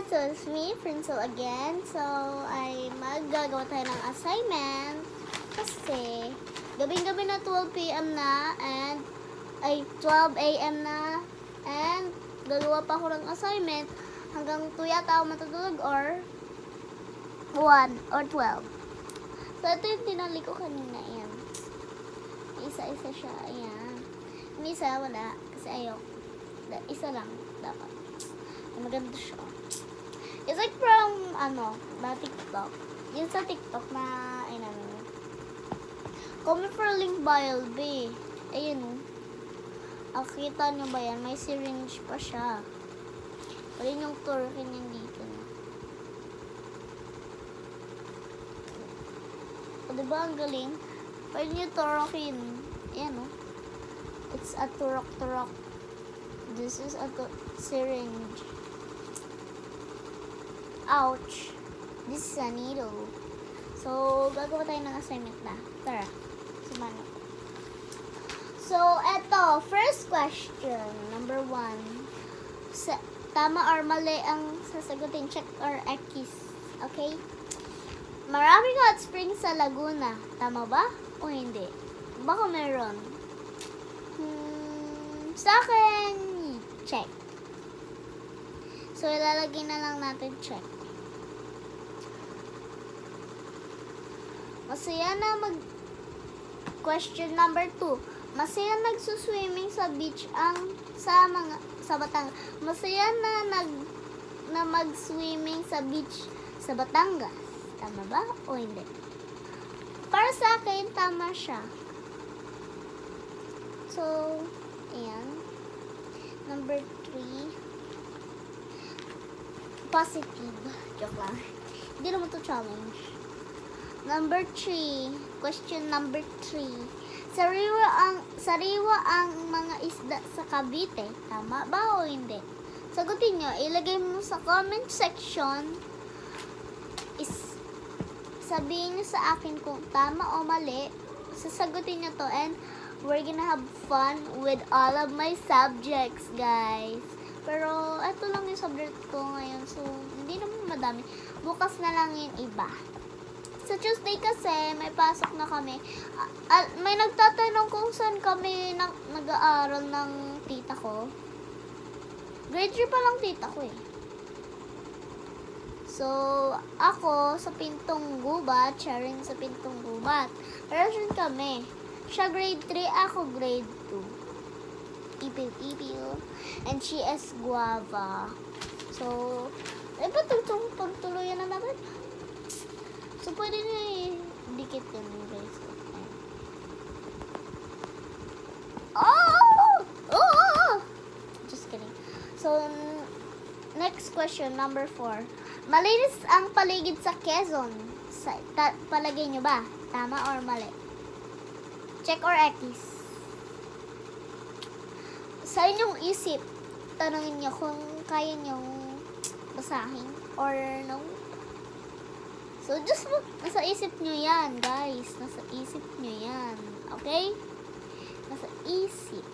So it's me, Princel again. So, ay maggagawa tayo ng assignment kasi gabing-gabi na 12 p.m. na and 12 a.m. na and gagawa pa ako ng assignment hanggang 2 yata ako matutulog or 1 or 12. So, ito yung tinali ko kanina. Ayan. Isa-isa siya. Ayan. Yung isa, wala. Kasi ayok. Isa lang. Dapat. Maganda siya. It's like from, TikTok. Yun sa TikTok na, comment for link bio, be. Ayun, Kita nyo ba yan? May syringe pa siya. Ayun yung turkin yung dito. O, diba ang galing? Pwede nyo turokin. Ayan, It's a turok-turok. This is a syringe. Ouch. This is a needle. So, gagawa tayo ng assignment na. Tara. Sumano. So, eto. First question. Number 1. Tama or mali ang sasagutin? Check or X. Okay? Maraming hot springs sa Laguna. Tama ba? O hindi? Baka meron. Sa akin, check. So, ilalagay na lang natin check. Masaya na question number 2. Masaya nagsuswimming sa beach sa Batangas. Masaya na mag-swimming sa beach sa Batangas. Tama ba o hindi? Para sa akin, tama siya. So, ayan. Number 3. Positive. Joke lang. Hindi naman to challenge. Number 3. Question number 3. Sariwa ang mga isda sa Cavite. Tama ba o hindi? Sagutin nyo. Ilagay mo sa comment section. Sabihin nyo sa akin kung tama o mali. Sasagutin nyo to and we're gonna have fun with all of my subjects, guys. Pero, ito lang yung subject ko ngayon. So, hindi naman madami. Bukas na lang yung iba. Sa Tuesday kasi, may pasok na kami. May nagtatanong kung saan kami nag-aaral ng tita ko. Grade 3 pa lang tita ko eh. So, ako sa Pintong Gubat, siya rin sa Pintong Gubat. Pero siya kami. Siya grade 3, ako grade 2. Ipil-ipil. And she is guava. So, ba't itong pagtuluyan na natin? So, pwede na dikit yun, guys. Oh! Just kidding. So, next question, number 4. Malinis ang paligid sa Quezon. Palagay nyo ba? Tama or mali? Check or X? Sa inyong isip, tanongin nyo kung kaya nyong basahin or no. So, just nasa isip nyo yan, guys. Nasa isip nyo yan. Okay? Nasa isip.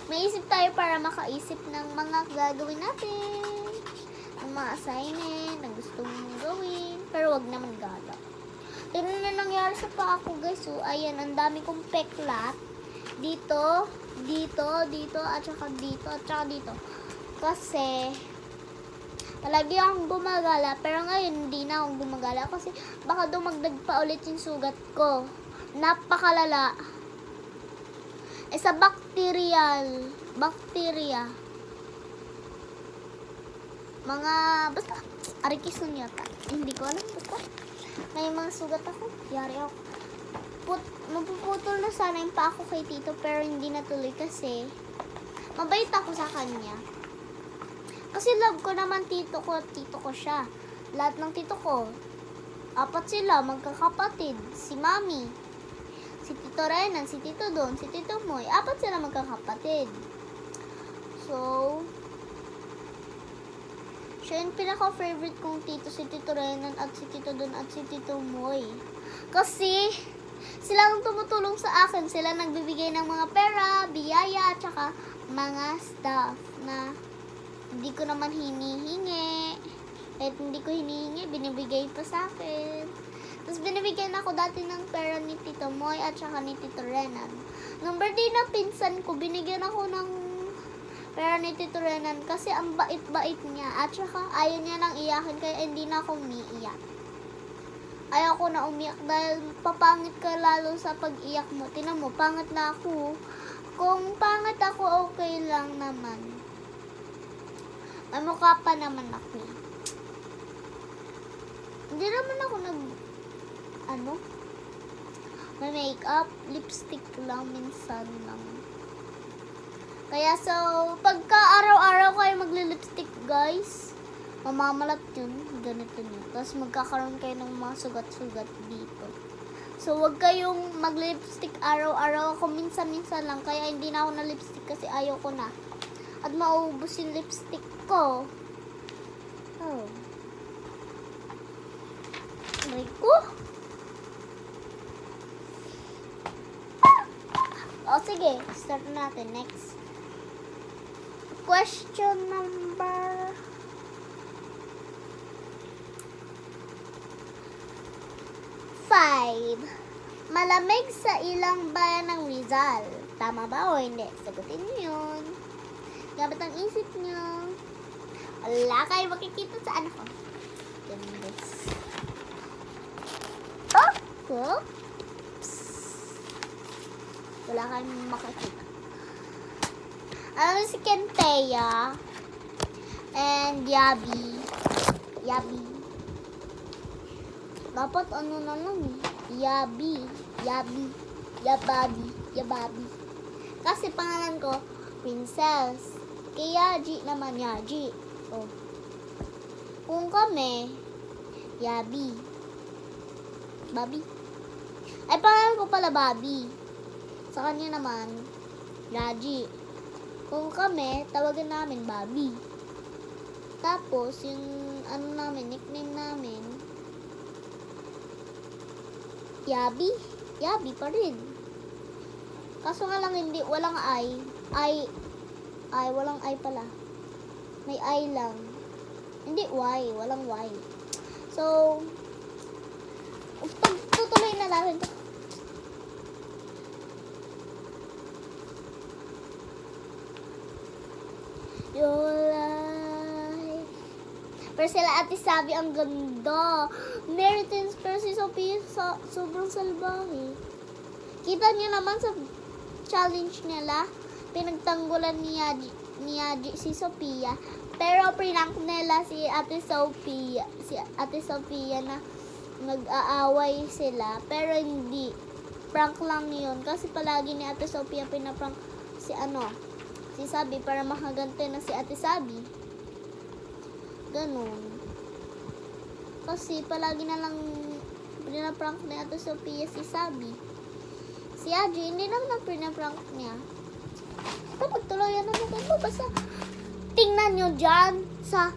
May isip tayo para makaisip ng mga gagawin natin. Ng mga assignment, ng gusto mong gawin. Pero wag naman gala. Tignan na nangyari sa pa ako, guys. So, ayan, ang dami kong peklat. Dito, at saka dito. Kasi, palagi akong gumagala, pero ngayon hindi na akong gumagala kasi baka dumagdag pa ulit yung sugat ko. Napakalala. Sa bacteria. Basta, arikison yata. Hindi ko alam, basta. May mga sugat ako. Yari ako. Mapuputol na sana yung pa ako kay Tito, pero hindi natuloy kasi mabait ako sa kanya. Kasi love ko naman tito ko siya. Lahat ng tito ko, 4 sila, magkakapatid. Si Mami, si Tito Renan, si Tito Don, si Tito Moy, 4 sila magkakapatid. So, siya yung pinaka-favorite kong tito, si Tito Renan at si Tito Don at si Tito Moy. Kasi, sila ang tumutulong sa akin. Sila nagbibigay ng mga pera, biyaya, at saka mga stuff na hindi ko naman hinihingi. Eh, hindi ko hinihingi, binibigay pa sa akin. Tapos binibigyan ako dati ng pera ni Tito Moy at saka ni Tito Renan. Nung birthday na pinsan ko, binigyan ako ng pera ni Tito Renan kasi ang bait-bait niya. At saka ayaw niya nang iyakin kaya hindi na ako umiiyak. Ayaw ko na umiyak dahil papangit ka lalo sa pag-iyak mo. Tinan mo, pangit na ako. Kung pangit ako, okay lang naman. May mukha pa naman ako. Hindi naman ako may makeup, lipstick lang, minsan lang. Kaya so, pagka araw-araw kayo magli-lipstick, guys, mamamalat yun, ganito nyo. Tapos magkakaroon kayo ng mga sugat-sugat dito. So, wag kayong mag-lipstick araw-araw. Ako minsan-minsan lang, kaya hindi na ako na lipstick kasi ayaw ko na. At maubos yung lipstick ko. Oh. Aray ko. O, sige. Start natin. Next. Question number 5. Malamig sa ilang bayan ng Rizal. Tama ba o hindi? Sagutin niyo yun. Gamit ang isip niyo. Wala kayo makikita sa ano ko. Gandis. Oh! Wala kayong makikita. Ano si Kenteya and Yabi. Dapat ano na lang eh. Yabi. Yababi. Kasi pangalan ko, Princess. Kaya G naman Yaji. Oh. Kung kami, Yabi. Babi. Ay, pangalan ko pala Babi. Sa kanya naman, Raji. Kung kami, tawagan namin Babi. Tapos, yung nickname namin, Yabi. Yabi pa rin. Kaso nga lang hindi, walang I. Walang I pala. May I lang. Hindi Y, walang Y. So, tutuloy na natin ito. Your life. Pero sila Ate Sabi ang ganda. Meritins pero si Sophia sobrang salbahe. Kita niyo naman sa challenge nila, pinagtanggulan ni Yaji si Sophia. Pero prank nila si Ate Sophia na nag-aaway sila. Pero hindi. Prank lang yun. Kasi palagi ni Ate Sophia pinaprank si Sabi para makagante na si Ate Sabi. Ganun. Kasi palagi na lang pinaprank ni Ate Sophia si Sabi. Si Yaji, hindi naman ang pinaprank niya. Kapag tuloyan na natin mo, basta tingnan nyo dyan sa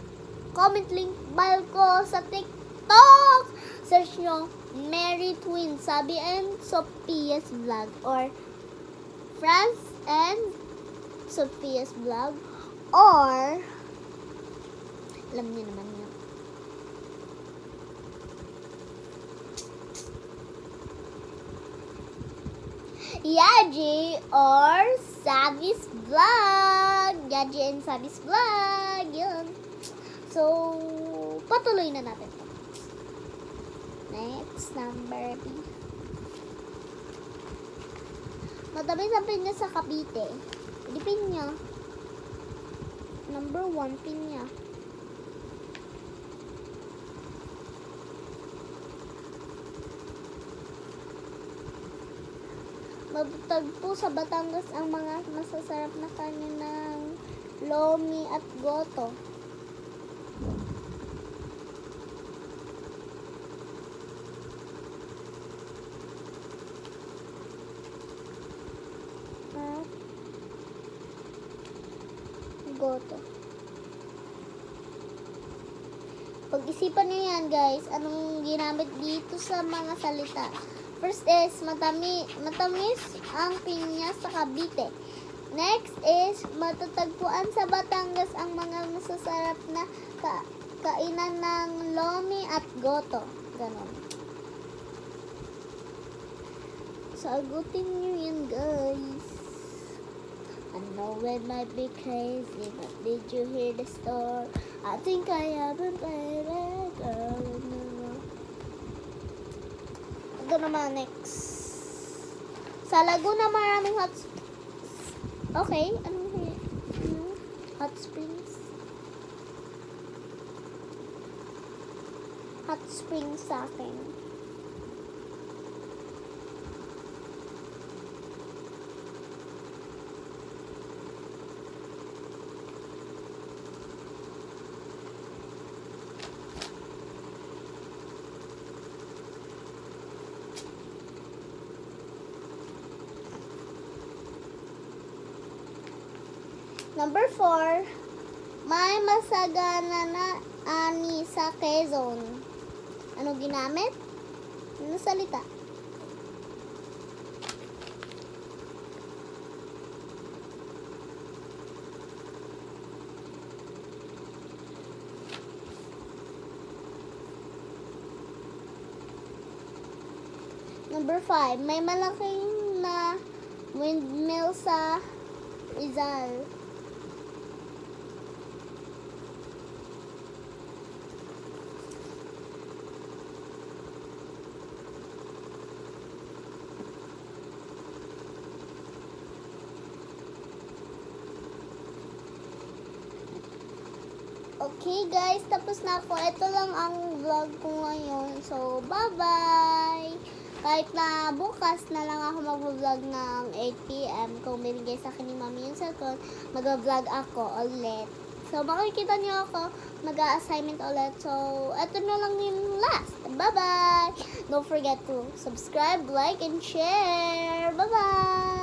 comment link bio ko sa TikTok. Search nyo Mary Twin Sabi and Sophia's Vlog or France and Sophia's Vlog or alam niyo naman yun. Yaji or Sabi's Vlog. Yaji and Sabi's Vlog. Yun. So, patuloy na natin. Next, number B. Matamis ang pinya sa Cavite. Di pinya. Number 1, pinya. Matatagpo sa Batangas ang mga masasarap na kanin ng lomi at goto. Goto. Pag-isipan niyo yan, guys, anong ginamit dito sa mga salita. First is, matamis ang pinya sa Cavite. Next is, matatagpuan sa Batangas ang mga masasarap na kainan ng lomi at goto. Ganon. Sagutin nyo yan, guys. I know it might be crazy, but did you hear the story? I think I haven't played it, girl. Ito naman, next. Sa Laguna, maraming hot okay, hot springs? Hot springs sa akin. Number 4, may masagana na ani sa Quezon. Ano ginamit? Ano salita? Number 5, may malaking na windmill sa Rizal. Okay guys, tapos na ako. Ito lang ang vlog ko ngayon. So, bye-bye! Kahit na bukas na lang ako mag-vlog ng 8 PM. Kung binigay sa akin ni Mami yung cellphone, mag-vlog ako ulit. So, makikita niyo ako mag-assignment ulit. So, ito na lang yung last. Bye-bye! Don't forget to subscribe, like, and share. Bye-bye!